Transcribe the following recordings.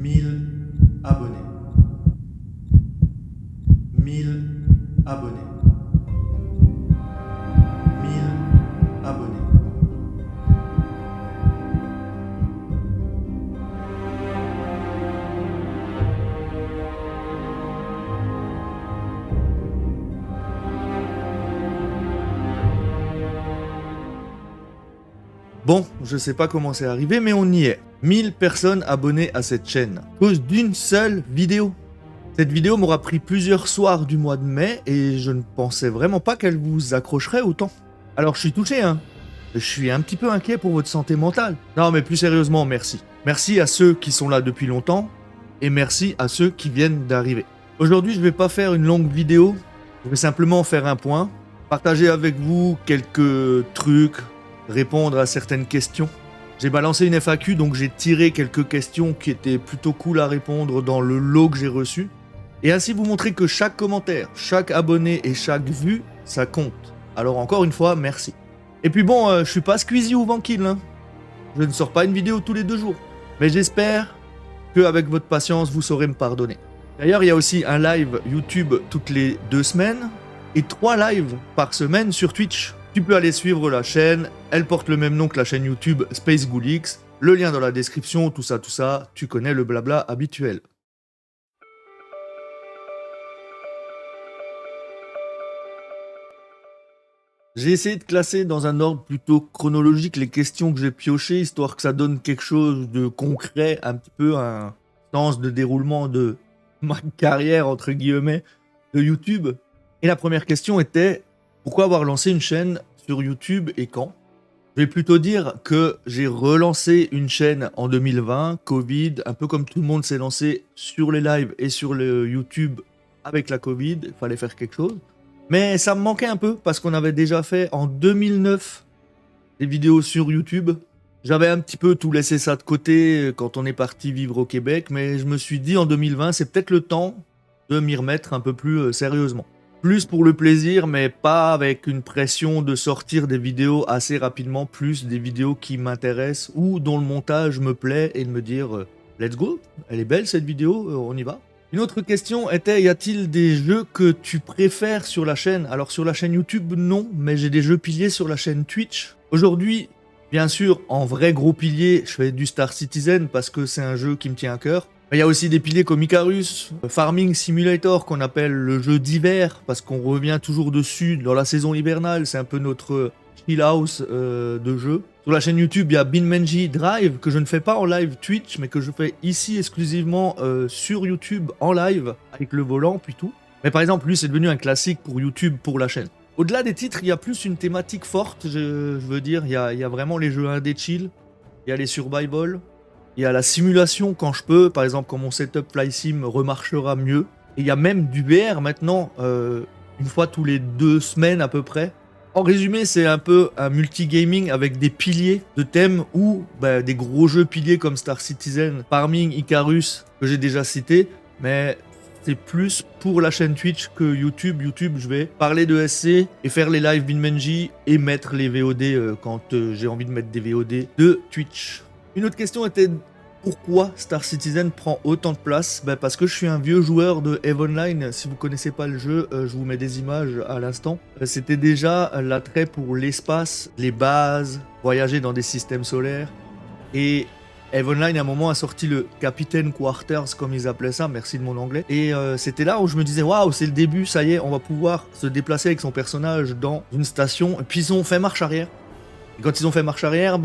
1000 abonnés. 1000 abonnés. 1000 abonnés. Bon, je sais pas comment c'est arrivé, mais on y est. 1000 personnes abonnées à cette chaîne, à cause d'une seule vidéo. Cette vidéo m'aura pris plusieurs soirs du mois de mai, et je ne pensais vraiment pas qu'elle vous accrocherait autant. Alors je suis touché, hein. Je suis un petit peu inquiet pour votre santé mentale. Non, mais plus sérieusement, merci. Merci à ceux qui sont là depuis longtemps, et merci à ceux qui viennent d'arriver. Aujourd'hui, je vais pas faire une longue vidéo, je vais simplement faire un point, partager avec vous quelques trucs, répondre à certaines questions. J'ai balancé une FAQ, donc j'ai tiré quelques questions qui étaient plutôt cool à répondre dans le lot que j'ai reçu. Et ainsi vous montrer que chaque commentaire, chaque abonné et chaque vue, ça compte. Alors encore une fois, merci. Et puis bon, je suis pas Squeezie ou Vankill, hein. Je ne sors pas une vidéo tous les 2 jours. Mais j'espère qu'avec votre patience, vous saurez me pardonner. D'ailleurs, il y a aussi un live YouTube toutes les 2 semaines et 3 lives par semaine sur Twitch. Tu peux aller suivre la chaîne, elle porte le même nom que la chaîne YouTube Space Ghoulix. Le lien dans la description, tout ça, tu connais le blabla habituel. J'ai essayé de classer dans un ordre plutôt chronologique les questions que j'ai piochées, histoire que ça donne quelque chose de concret, un petit peu un sens de déroulement de ma carrière, entre guillemets, de YouTube. Et la première question était, pourquoi avoir lancé une chaîne sur YouTube et quand? Je vais plutôt dire que j'ai relancé une chaîne en 2020, Covid, un peu comme tout le monde s'est lancé sur les lives et sur le YouTube avec la Covid, il fallait faire quelque chose. Mais ça me manquait un peu parce qu'on avait déjà fait en 2009 des vidéos sur YouTube. J'avais un petit peu tout laissé ça de côté quand on est parti vivre au Québec, mais je me suis dit en 2020, c'est peut-être le temps de m'y remettre un peu plus sérieusement. Plus pour le plaisir, mais pas avec une pression de sortir des vidéos assez rapidement, plus des vidéos qui m'intéressent ou dont le montage me plaît et de me dire let's go, elle est belle cette vidéo, on y va. Une autre question était, y a-t-il des jeux que tu préfères sur la chaîne? Alors sur la chaîne YouTube, non, mais j'ai des jeux piliers sur la chaîne Twitch. Aujourd'hui, bien sûr, en vrai gros pilier, je fais du Star Citizen parce que c'est un jeu qui me tient à cœur. Il y a aussi des piliers comme Icarus, Farming Simulator qu'on appelle le jeu d'hiver parce qu'on revient toujours dessus dans la saison hivernale, c'est un peu notre chill house de jeu. Sur la chaîne YouTube, il y a BinMenji Drive que je ne fais pas en live Twitch mais que je fais ici exclusivement sur YouTube en live avec le volant puis tout. Mais par exemple, lui c'est devenu un classique pour YouTube pour la chaîne. Au-delà des titres, il y a plus une thématique forte, je veux dire, il y a vraiment les jeux indé chill, il y a les survival. Il y a la simulation quand je peux, par exemple quand mon setup FlySim remarchera mieux. Et il y a même du VR maintenant, une fois tous les 2 semaines à peu près. En résumé, c'est un peu un multigaming avec des piliers de thèmes ou des gros jeux piliers comme Star Citizen, Farming, Icarus, que j'ai déjà cité. Mais c'est plus pour la chaîne Twitch que YouTube. YouTube, je vais parler de SC et faire les lives BinMenji et mettre les VOD quand j'ai envie de mettre des VOD de Twitch. Une autre question était pourquoi Star Citizen prend autant de place? Parce que je suis un vieux joueur de EVE Online. Si vous connaissez pas le jeu, je vous mets des images à l'instant. C'était déjà l'attrait pour l'espace, les bases, voyager dans des systèmes solaires. Et EVE Online à un moment a sorti le Captain Quarters comme ils appelaient ça, merci de mon anglais. Et c'était là où je me disais waouh, c'est le début, ça y est, on va pouvoir se déplacer avec son personnage dans une station. Et puis ils ont fait marche arrière. Et quand ils ont fait marche arrière,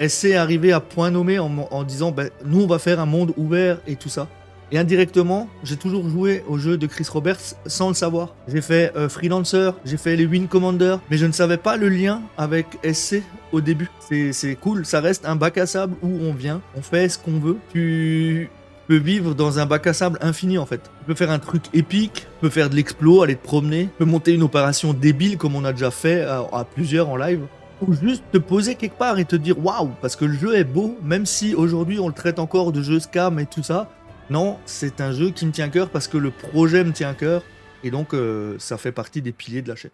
SC est arrivé à point nommé en disant nous on va faire un monde ouvert et tout ça. Et indirectement, j'ai toujours joué au jeu de Chris Roberts sans le savoir. J'ai fait Freelancer, j'ai fait les Wing Commander, mais je ne savais pas le lien avec SC au début. C'est cool, ça reste un bac à sable où on vient, on fait ce qu'on veut. Tu peux vivre dans un bac à sable infini en fait. Tu peux faire un truc épique, tu peux faire de l'explo, aller te promener, tu peux monter une opération débile comme on a déjà fait à plusieurs en live. Ou juste te poser quelque part et te dire waouh, parce que le jeu est beau, même si aujourd'hui on le traite encore de jeu scam et tout ça. Non, c'est un jeu qui me tient à cœur parce que le projet me tient à cœur et donc ça fait partie des piliers de la chaîne.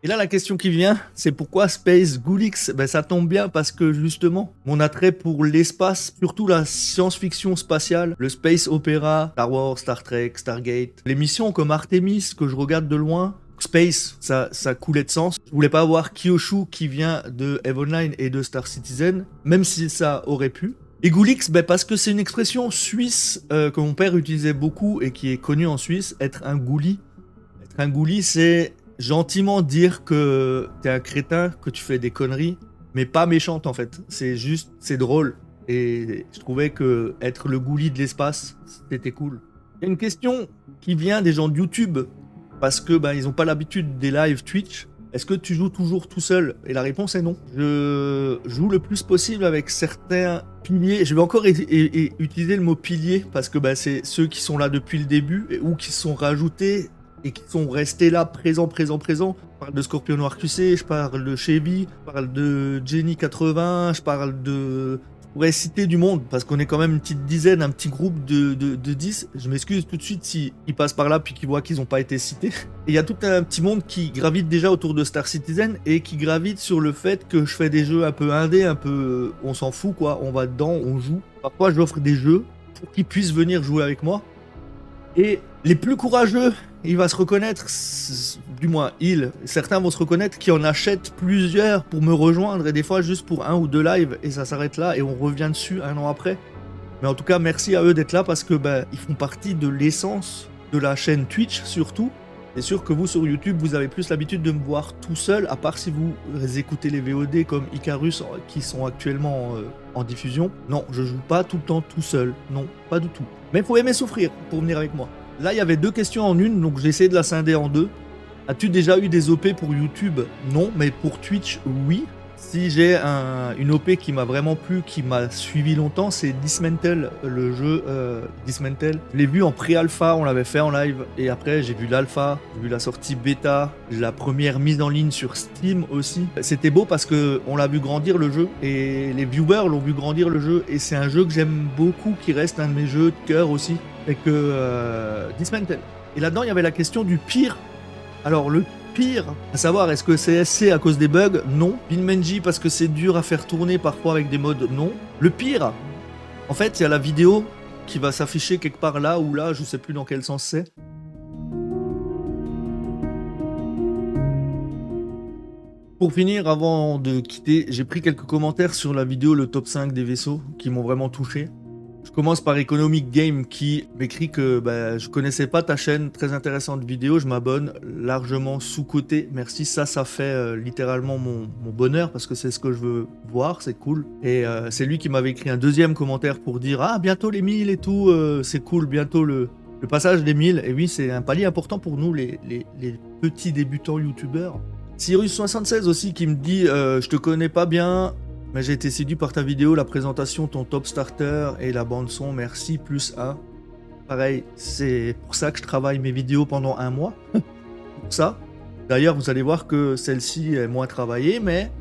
Et là, la question qui vient, c'est pourquoi Space Ghoulix? Ben, ça tombe bien parce que justement, mon attrait pour l'espace, surtout la science-fiction spatiale, le space opéra, Star Wars, Star Trek, Stargate, les missions comme Artemis que je regarde de loin, Space, ça coulait de sens. Je voulais pas avoir Kyoshu qui vient de EVE Online et de Star Citizen, même si ça aurait pu. Et Ghoulix, ben parce que c'est une expression suisse que mon père utilisait beaucoup et qui est connue en Suisse, être un ghoulie. Être un ghoulie, c'est gentiment dire que t'es un crétin, que tu fais des conneries, mais pas méchante en fait. C'est juste, c'est drôle. Et je trouvais que être le ghoulie de l'espace, c'était cool. Il y a une question qui vient des gens de YouTube, parce que ben, ils ont pas l'habitude des live Twitch. Est-ce que tu joues toujours tout seul? Et la réponse est non. Je joue le plus possible avec certains piliers. Je vais encore utiliser le mot pilier, parce que ben, c'est ceux qui sont là depuis le début, ou qui sont rajoutés et qui sont restés là, présents. Je parle de Scorpion Noir QC, je parle de Chevy, je parle de Jenny80, je parle de... Je pourrais citer du monde, parce qu'on est quand même une petite dizaine, un petit groupe de 10. Je m'excuse tout de suite s'ils passent par là puis qu'ils voient qu'ils n'ont pas été cités. Et il y a tout un petit monde qui gravite déjà autour de Star Citizen et qui gravite sur le fait que je fais des jeux un peu indés, un peu... On s'en fout quoi, on va dedans, on joue. Parfois j'offre des jeux pour qu'ils puissent venir jouer avec moi. Et les plus courageux, il va se reconnaître, du moins certains vont se reconnaître qui en achètent plusieurs pour me rejoindre et des fois juste pour 1 ou 2 lives et ça s'arrête là et on revient dessus 1 an après. Mais en tout cas, merci à eux d'être là parce que ben, ils font partie de l'essence de la chaîne Twitch surtout. C'est sûr que vous sur YouTube, vous avez plus l'habitude de me voir tout seul, à part si vous écoutez les VOD comme Icarus qui sont actuellement en diffusion. Non, je joue pas tout le temps tout seul, non, pas du tout. Mais il faut aimer souffrir pour venir avec moi. Là, il y avait 2 questions en une, donc j'ai essayé de la scinder en 2. As-tu déjà eu des OP pour YouTube? Non, mais pour Twitch, oui. Si j'ai une OP qui m'a vraiment plu, qui m'a suivi longtemps, c'est Dismantle, le jeu Dismantle. Je l'ai vu en pré-alpha, on l'avait fait en live, et après j'ai vu l'alpha, j'ai vu la sortie bêta, la première mise en ligne sur Steam aussi. C'était beau parce qu'on l'a vu grandir le jeu, et les viewers l'ont vu grandir le jeu, et c'est un jeu que j'aime beaucoup, qui reste un de mes jeux de cœur aussi, et que Dismantle. Et là-dedans, il y avait la question du pire. Alors le pire, à savoir est-ce que c'est SC à cause des bugs? Non. Binmenji parce que c'est dur à faire tourner parfois avec des modes? Non. Le pire, en fait, il y a la vidéo qui va s'afficher quelque part là ou là, je sais plus dans quel sens c'est. Pour finir, avant de quitter, j'ai pris quelques commentaires sur la vidéo le top 5 des vaisseaux qui m'ont vraiment touché. Je commence par Economic Game qui m'écrit que bah, je connaissais pas ta chaîne, très intéressante vidéo, je m'abonne, largement sous-coté, merci, ça fait littéralement mon bonheur parce que c'est ce que je veux voir, c'est cool. Et c'est lui qui m'avait écrit un deuxième commentaire pour dire ah bientôt les 1000 et tout, c'est cool, bientôt le passage des 1000, et oui c'est un palier important pour nous les petits débutants youtubeurs. Cyrus76 aussi qui me dit je te connais pas bien, mais j'ai été séduit par ta vidéo, la présentation, ton top starter et la bande son, merci, plus 1. Pareil, c'est pour ça que je travaille mes vidéos pendant 1 mois. Pour ça. D'ailleurs, vous allez voir que celle-ci est moins travaillée, mais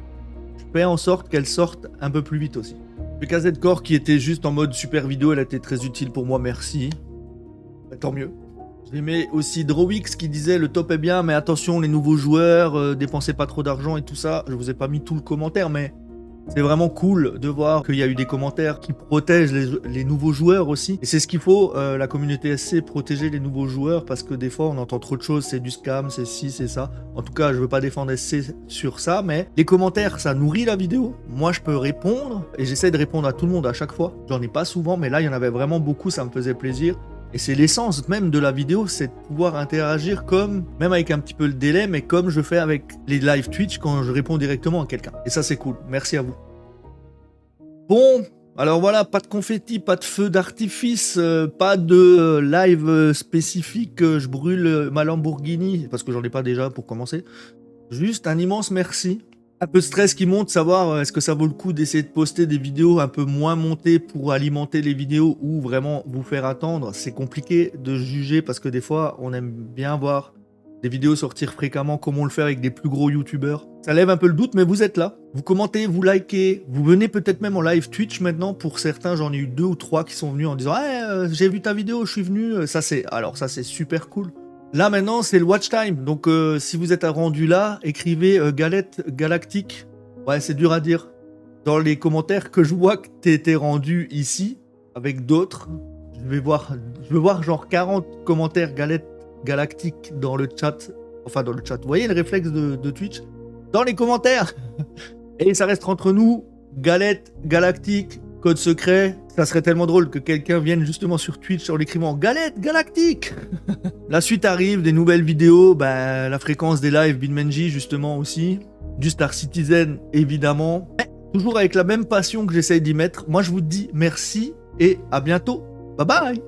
je fais en sorte qu'elle sorte un peu plus vite aussi. PKZ Core qui était juste en mode super vidéo, elle a été très utile pour moi, merci. Bah, tant mieux. J'aimais aussi Drawix qui disait le top est bien, mais attention les nouveaux joueurs, dépensez pas trop d'argent et tout ça. Je vous ai pas mis tout le commentaire, mais c'est vraiment cool de voir qu'il y a eu des commentaires qui protègent les nouveaux joueurs aussi. Et c'est ce qu'il faut, la communauté SC, protéger les nouveaux joueurs, parce que des fois on entend trop de choses, c'est du scam, c'est ci, c'est ça. En tout cas, je veux pas défendre SC sur ça, mais les commentaires, ça nourrit la vidéo. Moi, je peux répondre, et j'essaie de répondre à tout le monde à chaque fois. J'en ai pas souvent, mais là, il y en avait vraiment beaucoup, ça me faisait plaisir. Et c'est l'essence même de la vidéo, c'est de pouvoir interagir comme, même avec un petit peu le délai, mais comme je fais avec les live Twitch quand je réponds directement à quelqu'un. Et ça c'est cool, merci à vous. Bon, alors voilà, pas de confetti, pas de feu d'artifice, pas de live spécifique, je brûle ma Lamborghini, parce que j'en ai pas déjà pour commencer. Juste un immense merci. Un peu de stress qui monte, savoir est-ce que ça vaut le coup d'essayer de poster des vidéos un peu moins montées pour alimenter les vidéos ou vraiment vous faire attendre. C'est compliqué de juger parce que des fois on aime bien voir des vidéos sortir fréquemment comme on le fait avec des plus gros youtubeurs. Ça lève un peu le doute, mais vous êtes là. Vous commentez, vous likez, vous venez peut-être même en live Twitch maintenant. Pour certains, j'en ai eu 2 ou 3 qui sont venus en disant hey, j'ai vu ta vidéo, je suis venu. Ça c'est super cool. Là maintenant, c'est le watch time. Donc si vous êtes rendu là, écrivez galette galactique. Ouais, c'est dur à dire. Dans les commentaires que je vois que t'étais rendu ici avec d'autres, je vais voir genre 40 commentaires galette galactique dans le chat. Enfin dans le chat. Vous voyez le réflexe de Twitch? Dans les commentaires. Et ça reste entre nous. Galette galactique, code secret. Ça serait tellement drôle que quelqu'un vienne justement sur Twitch en l'écrivant galette galactique. La suite arrive, des nouvelles vidéos, bah, la fréquence des lives Binmenji justement aussi, du Star Citizen évidemment, mais toujours avec la même passion que j'essaye d'y mettre. Moi je vous dis merci et à bientôt. Bye bye.